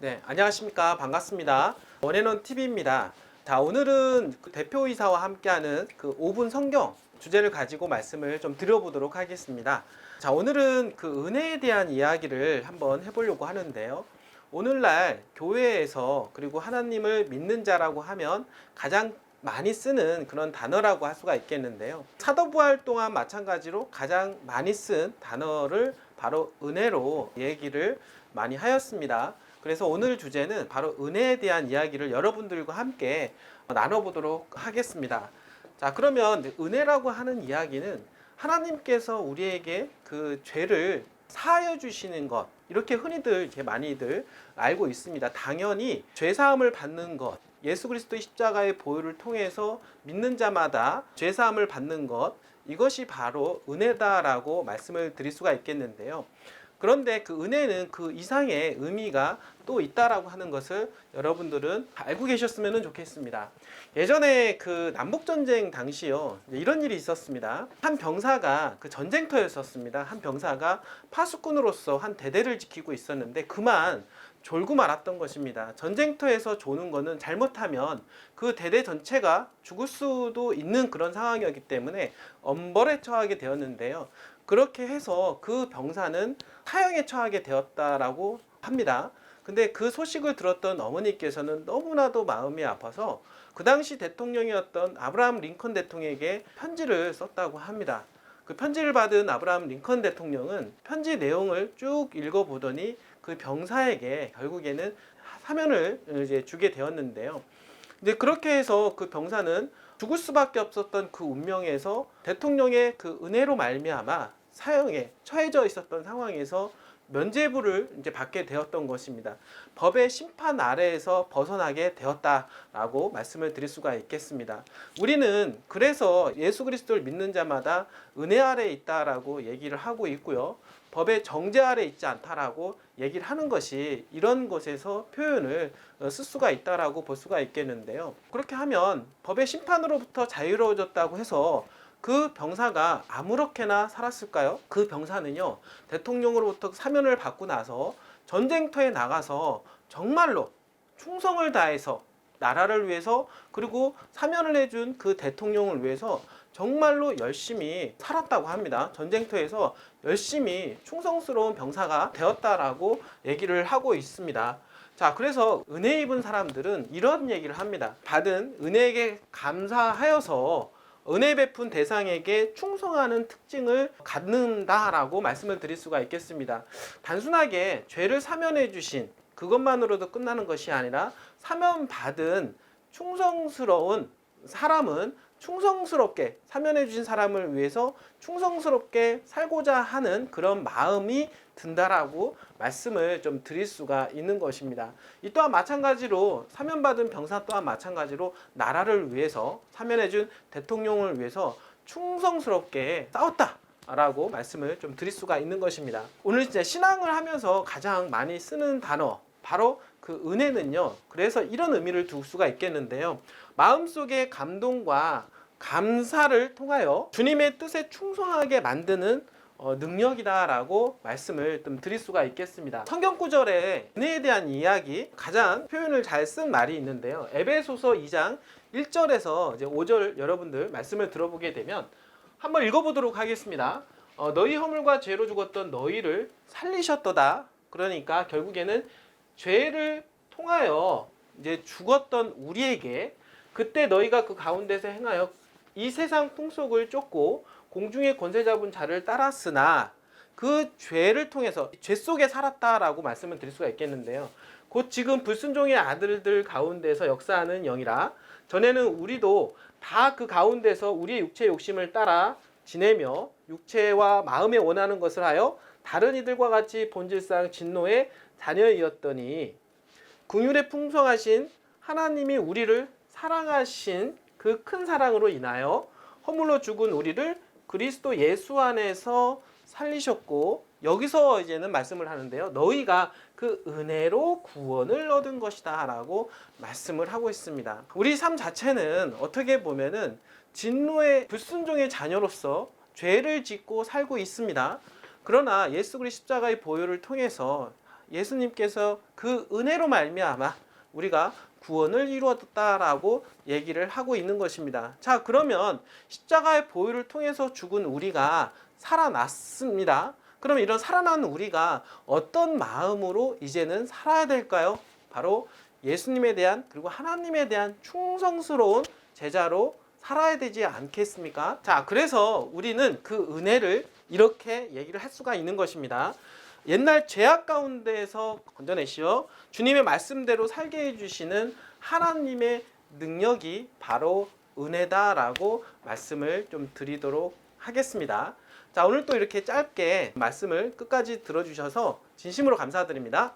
네, 안녕하십니까. 반갑습니다. 원앤원 TV입니다. 자, 오늘은 그 대표이사와 함께하는 그 5분 성경 주제를 가지고 말씀을 좀 드려보도록 하겠습니다. 자, 오늘은 그 은혜에 대한 이야기를 한번 해보려고 하는데요. 오늘날 교회에서 그리고 하나님을 믿는 자라고 하면 가장 많이 쓰는 그런 단어라고 할 수가 있겠는데요. 사도부활 동안 마찬가지로 가장 많이 쓴 단어를 바로 은혜로 얘기를 많이 하였습니다. 그래서 오늘 주제는 바로 은혜에 대한 이야기를 여러분들과 함께 나눠보도록 하겠습니다. 자, 그러면 은혜라고 하는 이야기는 하나님께서 우리에게 그 죄를 사하여 주시는 것, 이렇게 흔히들 이렇게 많이들 알고 있습니다. 당연히 죄 사함을 받는 것, 예수 그리스도의 십자가의 보혈을 통해서 믿는 자마다 죄 사함을 받는 것, 이것이 바로 은혜다라고 말씀을 드릴 수가 있겠는데요. 그런데 그 은혜는 그 이상의 의미가 또 있다라고 하는 것을 여러분들은 알고 계셨으면 좋겠습니다. 예전에 그 남북전쟁 당시요, 이런 일이 있었습니다. 한 병사가 그 전쟁터였었습니다. 한 병사가 파수꾼으로서 한 대대를 지키고 있었는데 그만 졸고 말았던 것입니다. 전쟁터에서 조는 거는 잘못하면 그 대대 전체가 죽을 수도 있는 그런 상황이었기 때문에 엄벌에 처하게 되었는데요. 그렇게 해서 그 병사는 사형에 처하게 되었다라고 합니다. 근데 그 소식을 들었던 어머니께서는 너무나도 마음이 아파서 그 당시 대통령이었던 아브라함 링컨 대통령에게 편지를 썼다고 합니다. 그 편지를 받은 아브라함 링컨 대통령은 편지 내용을 쭉 읽어보더니 그 병사에게 결국에는 사면을 이제 주게 되었는데요. 이제 그렇게 해서 그 병사는 죽을 수밖에 없었던 그 운명에서 대통령의 그 은혜로 말미암아 사형에 처해져 있었던 상황에서 면죄부를 이제 받게 되었던 것입니다. 법의 심판 아래에서 벗어나게 되었다라고 말씀을 드릴 수가 있겠습니다. 우리는 그래서 예수 그리스도를 믿는 자마다 은혜 아래에 있다라고 얘기를 하고 있고요. 법의 정죄 아래에 있지 않다라고 얘기를 하는 것이 이런 것에서 표현을 쓸 수가 있다라고 볼 수가 있겠는데요. 그렇게 하면 법의 심판으로부터 자유로워졌다고 해서 그 병사가 아무렇게나 살았을까요? 그 병사는요, 대통령으로부터 사면을 받고 나서 전쟁터에 나가서 정말로 충성을 다해서 나라를 위해서 그리고 사면을 해준 그 대통령을 위해서 정말로 열심히 살았다고 합니다. 전쟁터에서 열심히 충성스러운 병사가 되었다라고 얘기를 하고 있습니다. 자, 그래서 은혜 입은 사람들은 이런 얘기를 합니다. 받은 은혜에게 감사하여서 은혜 베푼 대상에게 충성하는 특징을 갖는다라고 말씀을 드릴 수가 있겠습니다. 단순하게 죄를 사면해 주신 그것만으로도 끝나는 것이 아니라 사면받은 충성스러운 사람은 충성스럽게 사면해 주신 사람을 위해서 충성스럽게 살고자 하는 그런 마음이 든다라고 말씀을 좀 드릴 수가 있는 것입니다. 이 또한 마찬가지로 사면받은 병사 또한 마찬가지로 나라를 위해서 사면해 준 대통령을 위해서 충성스럽게 싸웠다 라고 말씀을 좀 드릴 수가 있는 것입니다. 오늘 이제 신앙을 하면서 가장 많이 쓰는 단어 바로 그 은혜는요, 그래서 이런 의미를 둘 수가 있겠는데요. 마음속의 감동과 감사를 통하여 주님의 뜻에 충성하게 만드는 능력이다라고 말씀을 좀 드릴 수가 있겠습니다. 성경 구절에 은혜에 대한 이야기 가장 표현을 잘 쓴 말이 있는데요. 에베소서 2장 1절에서 이제 5절 여러분들 말씀을 들어보게 되면 한번 읽어보도록 하겠습니다. 너희 허물과 죄로 죽었던 너희를 살리셨도다. 그러니까 결국에는 죄를 통하여 이제 죽었던 우리에게 그때 너희가 그 가운데서 행하여 이 세상 풍속을 쫓고 공중의 권세 잡은 자를 따랐으나 그 죄를 통해서 죄 속에 살았다라고 말씀을 드릴 수가 있겠는데요. 곧 지금 불순종의 아들들 가운데서 역사하는 영이라. 전에는 우리도 다 그 가운데서 우리의 육체의 욕심을 따라 지내며 육체와 마음에 원하는 것을 하여 다른 이들과 같이 본질상 진노의 자녀이었더니 긍휼에 풍성하신 하나님이 우리를 사랑하신 그 큰 사랑으로 인하여 허물로 죽은 우리를 그리스도 예수 안에서 살리셨고, 여기서 이제는 말씀을 하는데요. 너희가 그 은혜로 구원을 얻은 것이다 라고 말씀을 하고 있습니다. 우리 삶 자체는 어떻게 보면은 진노의 불순종의 자녀로서 죄를 짓고 살고 있습니다. 그러나 예수 그리스도 십자가의 보혈을 통해서 예수님께서 그 은혜로 말미암아 우리가 구원을 이루었다라고 얘기를 하고 있는 것입니다. 자, 그러면 십자가의 보혈을 통해서 죽은 우리가 살아났습니다. 그러면 이런 살아난 우리가 어떤 마음으로 이제는 살아야 될까요? 바로 예수님에 대한 그리고 하나님에 대한 충성스러운 제자로 살아야 되지 않겠습니까? 자, 그래서 우리는 그 은혜를 이렇게 얘기를 할 수가 있는 것입니다. 옛날 죄악 가운데에서 건져내시어 주님의 말씀대로 살게 해주시는 하나님의 능력이 바로 은혜다라고 말씀을 좀 드리도록 하겠습니다. 자, 오늘 또 이렇게 짧게 말씀을 끝까지 들어주셔서 진심으로 감사드립니다.